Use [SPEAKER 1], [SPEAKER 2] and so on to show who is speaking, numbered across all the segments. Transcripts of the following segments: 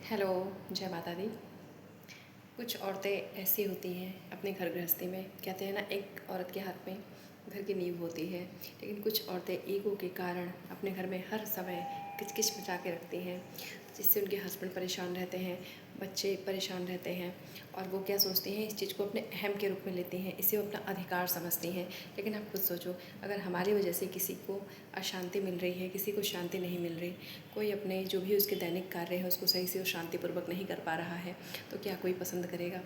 [SPEAKER 1] Hello. जय माता दी। कुछ औरतें ऐसी होती हैं अपने घर गृहस्थी में, कहते हैं ना, एक औरत के हाथ में घर की नींव होती है। लेकिन कुछ औरतें ईगो के कारण अपने घर में हर समय किचकिच मचा के रखती हैं, जिससे उनके हस्बैंड परेशान रहते हैं, बच्चे परेशान रहते हैं। और वो क्या सोचती हैं, इस चीज़ को अपने अहम के रूप में लेती हैं, इसे वो अपना अधिकार समझती हैं। लेकिन आप खुद सोचो, अगर हमारी वजह से किसी को अशांति मिल रही है, किसी को शांति नहीं मिल रही, कोई अपने जो भी उसके दैनिक कार्य है उसको सही से वो शांतिपूर्वक नहीं कर पा रहा है, तो क्या कोई पसंद करेगा?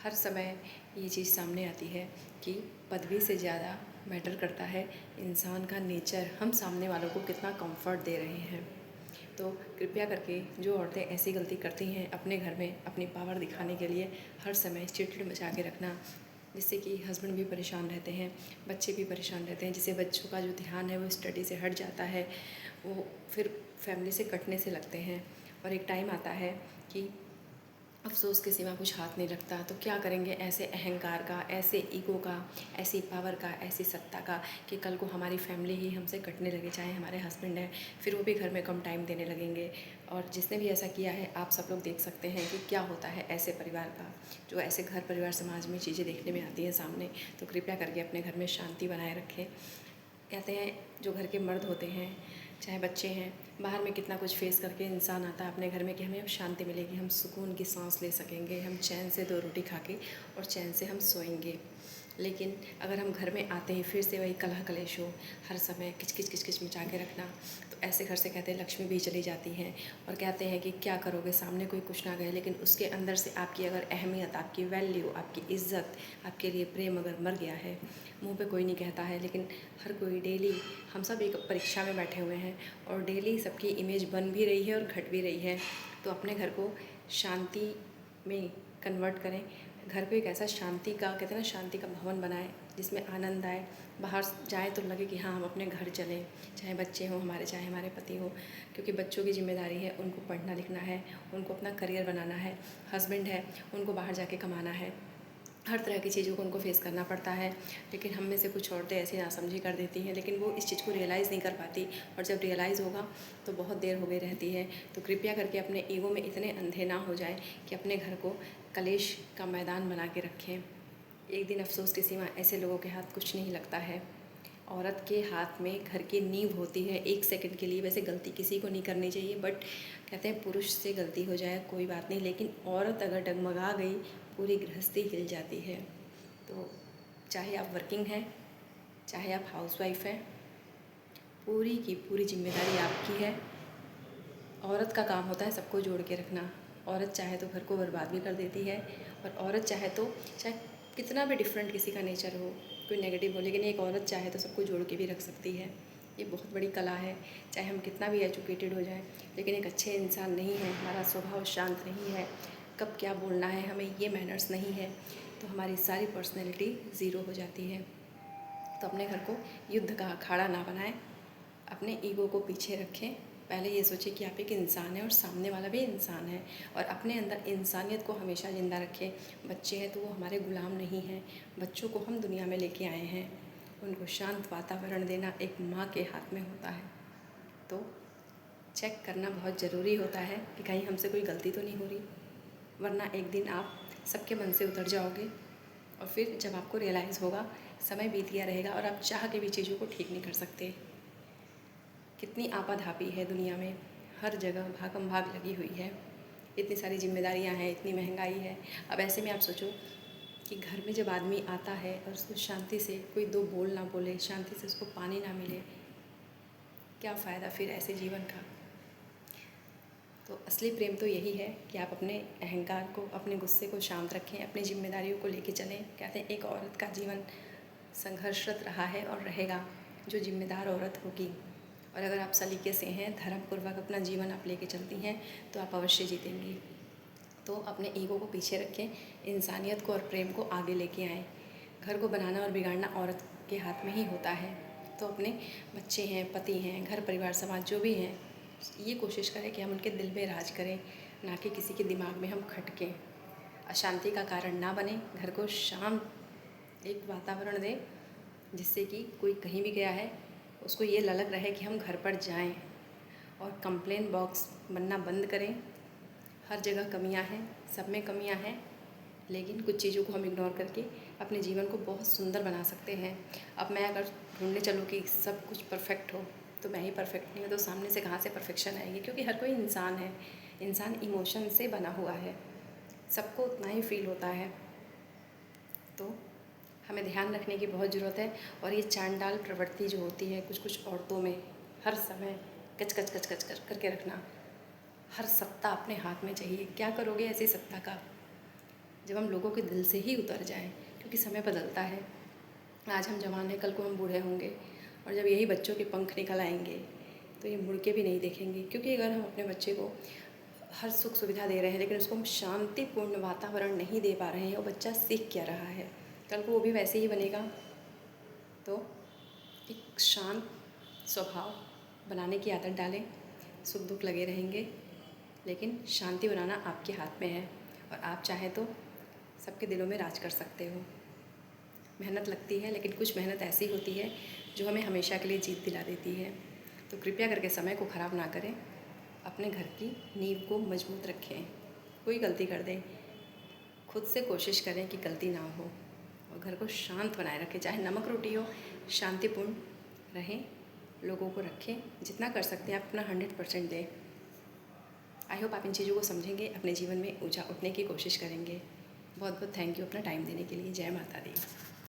[SPEAKER 1] हर समय ये चीज़ सामने आती है कि पदवी से ज़्यादा मैटर करता है इंसान का नेचर, हम सामने वालों को कितना कंफर्ट दे रहे हैं। तो कृपया करके जो औरतें ऐसी गलती करती हैं अपने घर में अपनी पावर दिखाने के लिए हर समय चिड़चिड़ मचा के रखना, जिससे कि हस्बैंड भी परेशान रहते हैं, बच्चे भी परेशान रहते हैं, जिससे बच्चों का जो ध्यान है वो स्टडी से हट जाता है, वो फिर फैमिली से कटने से लगते हैं। और एक टाइम आता है कि अफ़सोस के सिवा कुछ हाथ नहीं लगता। तो क्या करेंगे ऐसे अहंकार का, ऐसे ईगो का, ऐसी पावर का, ऐसी सत्ता का, कि कल को हमारी फैमिली ही हमसे कटने लगे, चाहे हमारे हस्बैंड हैं, फिर वो भी घर में कम टाइम देने लगेंगे। और जिसने भी ऐसा किया है, आप सब लोग देख सकते हैं कि क्या होता है ऐसे परिवार का, जो ऐसे घर परिवार समाज में चीज़ें देखने में आती हैं सामने। तो कृपया करके अपने घर में शांति बनाए रखें। कहते हैं जो घर के मर्द होते हैं, चाहे बच्चे हैं, बाहर में कितना कुछ फेस करके इंसान आता है अपने घर में कि हमें अब शांति मिलेगी, हम सुकून की सांस ले सकेंगे, हम चैन से दो रोटी खा के और चैन से हम सोएंगे। लेकिन अगर हम घर में आते ही फिर से वही कलह कलेश हो, हर समय किचकिच किचकिच मचा के रखना, तो ऐसे घर से कहते हैं लक्ष्मी भी चली जाती हैं। और कहते हैं कि क्या करोगे, सामने कोई कुछ ना कहे, लेकिन उसके अंदर से आपकी अगर अहमियत, आपकी वैल्यू, आपकी इज़्ज़त, आपके लिए प्रेम अगर मर गया है, मुंह पे कोई नहीं कहता है, लेकिन हर कोई डेली, हम सब एक परीक्षा में बैठे हुए हैं और डेली सबकी इमेज बन भी रही है और घट भी रही है। तो अपने घर को शांति में कन्वर्ट करें, घर को एक ऐसा शांति का, कहते हैं ना, शांति का भवन बनाएं जिसमें आनंद आए। बाहर जाएं तो लगे कि हाँ हम अपने घर चलें, चाहे बच्चे हों हमारे, चाहे हमारे पति हो, क्योंकि बच्चों की जिम्मेदारी है, उनको पढ़ना लिखना है, उनको अपना करियर बनाना है। हस्बैंड है, उनको बाहर जाके कमाना है, हर तरह की चीज़ों को उनको फेस करना पड़ता है। लेकिन हम में से कुछ औरतें ऐसी नासमझी कर देती हैं, लेकिन वो इस चीज़ को रियलाइज़ नहीं कर पाती, और जब रियलाइज़ होगा तो बहुत देर हो गई रहती है। तो कृपया करके अपने ईगो में इतने अंधे ना हो जाएं कि अपने घर को कलेश का मैदान बना के रखें। एक दिन अफसोस की सीमा, ऐसे लोगों के हाथ कुछ नहीं लगता है। औरत के हाथ में घर की नींव होती है एक सेकंड के लिए। वैसे गलती किसी को नहीं करनी चाहिए, बट कहते हैं पुरुष से गलती हो जाए कोई बात नहीं, लेकिन औरत अगर डगमगा गई, पूरी गृहस्थी हिल जाती है। तो चाहे आप वर्किंग हैं, चाहे आप हाउसवाइफ हैं, पूरी की पूरी जिम्मेदारी आपकी है। औरत का काम होता है सबको जोड़ के रखना। औरत चाहे तो घर को बर्बाद भी कर देती है, और औरत चाहे तो, चाहे कितना भी डिफरेंट किसी का नेचर हो, कोई नेगेटिव हो, लेकिन एक औरत चाहे तो सबको जोड़ के भी रख सकती है। ये बहुत बड़ी कला है। चाहे हम कितना भी एजुकेटेड हो जाएं, लेकिन एक अच्छे इंसान नहीं है, हमारा स्वभाव शांत नहीं है, कब क्या बोलना है हमें ये मैनर्स नहीं है, तो हमारी सारी पर्सनैलिटी ज़ीरो हो जाती है। तो अपने घर को युद्ध का अखाड़ा ना बनाएं, अपने ईगो को पीछे रखें। पहले ये सोचें कि आप एक इंसान हैं और सामने वाला भी इंसान है, और अपने अंदर इंसानियत को हमेशा ज़िंदा रखें। बच्चे हैं तो वो हमारे गुलाम नहीं हैं, बच्चों को हम दुनिया में लेके आए हैं। उनको शांत वातावरण देना एक माँ के हाथ में होता है। तो चेक करना बहुत ज़रूरी होता है कि कहीं हमसे कोई गलती तो नहीं हो रही, वरना एक दिन आप सबके मन से उतर जाओगे, और फिर जब आपको रियलाइज़ होगा, समय बीत गया रहेगा और आप चाह के भी चीज़ों को ठीक नहीं कर सकते। कितनी आपाधापी है दुनिया में, हर जगह भागम भाग लगी हुई है, इतनी सारी जिम्मेदारियां हैं, इतनी महंगाई है। अब ऐसे में आप सोचो कि घर में जब आदमी आता है और उसको शांति से कोई दो बोल ना बोले, शांति से उसको पानी ना मिले, क्या फ़ायदा फिर ऐसे जीवन का। तो असली प्रेम तो यही है कि आप अपने अहंकार को, अपने गुस्से को शांत रखें, अपनी जिम्मेदारियों को लेके चलें। कहते हैं एक औरत का जीवन संघर्षरत रहा है और रहेगा, जो जिम्मेदार औरत होगी। और अगर आप सलीके से हैं, धर्मपूर्वक अपना जीवन आप लेके चलती हैं, तो आप अवश्य जीतेंगी। तो अपने ईगो को पीछे रखें, इंसानियत को और प्रेम को आगे लेके आएँ। घर को बनाना और बिगाड़ना औरत के हाथ में ही होता है। तो अपने बच्चे हैं, पति हैं, घर परिवार समाज जो भी हैं, ये कोशिश करें कि हम उनके दिल में राज करें, ना कि किसी के दिमाग में हम खटकें। अशांति का कारण ना बने, घर को शांत एक वातावरण दें, जिससे कि कोई कहीं भी गया है उसको ये ललक रहे कि हम घर पर जाएं। और कंप्लेन बॉक्स बनना बंद करें, हर जगह कमियां हैं, सब में कमियां हैं, लेकिन कुछ चीज़ों को हम इग्नोर करके अपने जीवन को बहुत सुंदर बना सकते हैं। अब मैं अगर ढूंढने चलूँ कि सब कुछ परफेक्ट हो, तो मैं ही परफेक्ट नहीं हूँ, तो सामने से कहाँ से परफेक्शन आएगी? क्योंकि हर कोई इंसान है, इंसान इमोशन से बना हुआ है, सबको उतना ही फील होता है। तो हमें ध्यान रखने की बहुत ज़रूरत है। और ये चांडाल प्रवृत्ति जो होती है कुछ कुछ औरतों में, हर समय कच कच कच कच कर करके रखना, हर सत्ता अपने हाथ में चाहिए। क्या करोगे ऐसी सत्ता का, जब हम लोगों के दिल से ही उतर जाएं? क्योंकि समय बदलता है, आज हम जवान हैं, कल को हम बूढ़े होंगे, और जब यही बच्चों के पंख निकल आएंगे तो ये मुड़ के भी नहीं देखेंगे। क्योंकि अगर हम अपने बच्चे को हर सुख सुविधा दे रहे हैं लेकिन उसको हम शांतिपूर्ण वातावरण नहीं दे पा रहे हैं, वो बच्चा सीख क्या रहा है? कल को वो भी वैसे ही बनेगा। तो एक शांत स्वभाव बनाने की आदत डालें। सुख दुख लगे रहेंगे, लेकिन शांति बनाना आपके हाथ में है, और आप चाहें तो सबके दिलों में राज कर सकते हो। मेहनत लगती है, लेकिन कुछ मेहनत ऐसी होती है जो हमें हमेशा के लिए जीत दिला देती है। तो कृपया करके समय को ख़राब ना करें, अपने घर की नींव को मजबूत रखें। कोई गलती कर दें, खुद से कोशिश करें कि गलती ना हो, और घर को शांत बनाए रखें। चाहे नमक रोटी हो, शांतिपूर्ण रहें, लोगों को रखें, जितना कर सकते हैं आप अपना 100% दें। आई होप आप इन चीज़ों को समझेंगे, अपने जीवन में ऊंचा उठने की कोशिश करेंगे। बहुत बहुत थैंक यू अपना टाइम देने के लिए। जय माता दी।